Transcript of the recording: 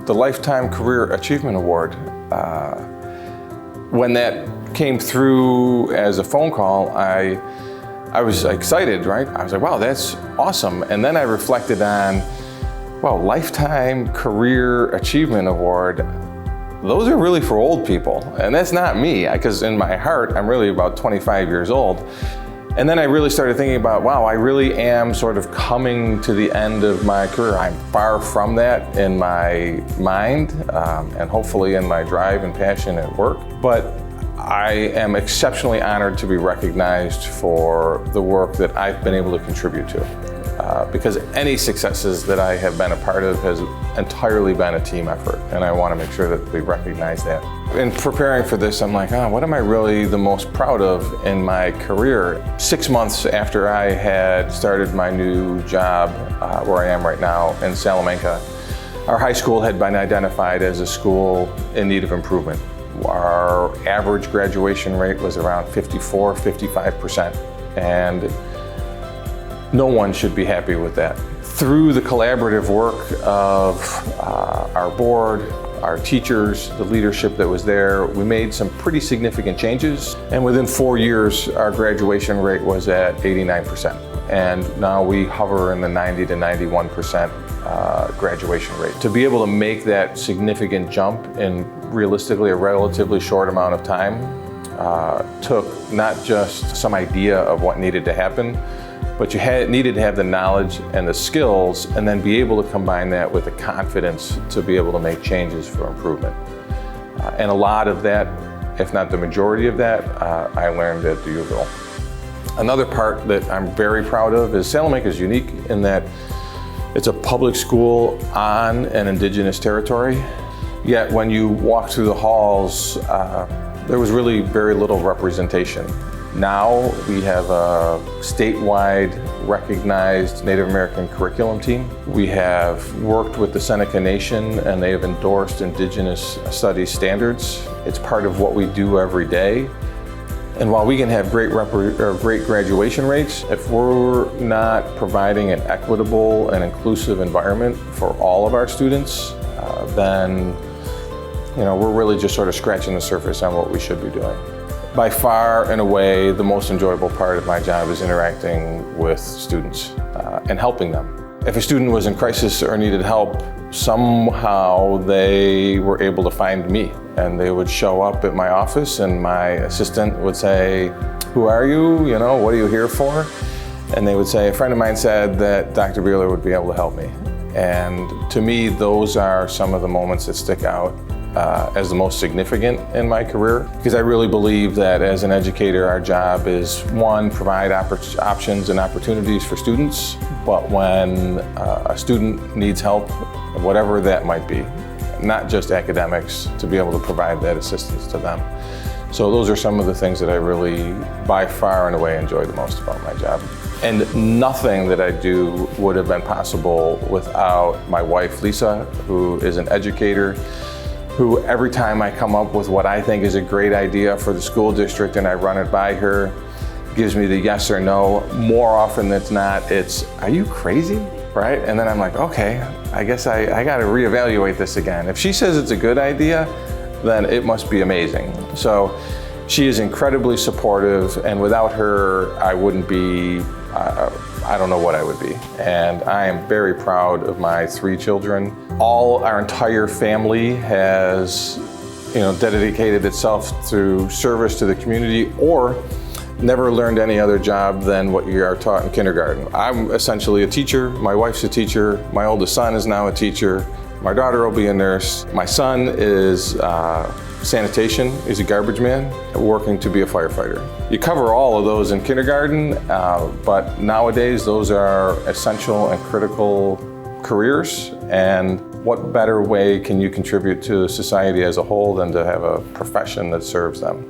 The Lifetime Career Achievement Award, when that came through as a phone call, I was excited, right? I was like, wow, that's awesome. And then I reflected on, wow, Lifetime Career Achievement Award, those are really for old people. And that's not me, because in my heart, I'm really about 25 years old. And then I really started thinking about, wow, I really am sort of coming to the end of my career. I'm far from that in my mind, and hopefully in my drive and passion at work. But I am exceptionally honored to be recognized for the work that I've been able to contribute to. Because any successes that I have been a part of has entirely been a team effort, and I want to make sure that we recognize that. In preparing for this, I'm like, what am I really the most proud of in my career? 6 months after I had started my new job, where I am right now in Salamanca, our high school had been identified as a school in need of improvement. Our average graduation rate was around 55%, and no one should be happy with that. Through the collaborative work of our board, our teachers, the leadership that was there, we made some pretty significant changes. And within 4 years, our graduation rate was at 89%. And now we hover in the 90 to 91% graduation rate. To be able to make that significant jump in realistically a relatively short amount of time took not just some idea of what needed to happen, but you needed to have the knowledge and the skills, and then be able to combine that with the confidence to be able to make changes for improvement. And a lot of that, if not the majority of that, I learned at the U. Another part that I'm very proud of is Salamanca is unique in that it's a public school on an indigenous territory. Yet when you walk through the halls, there was really very little representation. Now we have a statewide recognized Native American curriculum team. We have worked with the Seneca Nation, and they have endorsed Indigenous Studies standards. It's part of what we do every day. And while we can have great graduation rates, if we're not providing an equitable and inclusive environment for all of our students, then we're really just sort of scratching the surface on what we should be doing. By far and away, the most enjoyable part of my job is interacting with students and helping them. If a student was in crisis or needed help, somehow they were able to find me, and they would show up at my office, and my assistant would say, "Who are you? What are you here for?" And they would say, "A friend of mine said that Dr. Beehler would be able to help me." And to me, those are some of the moments that stick out as the most significant in my career, because I really believe that as an educator, our job is, one, provide options and opportunities for students, but when a student needs help, whatever that might be, not just academics, to be able to provide that assistance to them. So those are some of the things that I really, by far and away, enjoy the most about my job. And nothing that I do would have been possible without my wife, Lisa, who is an educator, who every time I come up with what I think is a great idea for the school district and I run it by her, gives me the yes or no. More often than not, it's, "Are you crazy?" Right? And then I'm like, okay, I guess I gotta reevaluate this again. If she says it's a good idea, then it must be amazing. So she is incredibly supportive, and without her, I wouldn't be, I don't know what I would be. And I am very proud of my 3 children. Our entire family has, dedicated itself through service to the community, or never learned any other job than what you are taught in kindergarten. I'm essentially a teacher. My wife's a teacher. My oldest son is now a teacher. My daughter will be a nurse. My son is sanitation. He's a garbage man working to be a firefighter. You cover all of those in kindergarten, but nowadays those are essential and critical careers. And what better way can you contribute to society as a whole than to have a profession that serves them?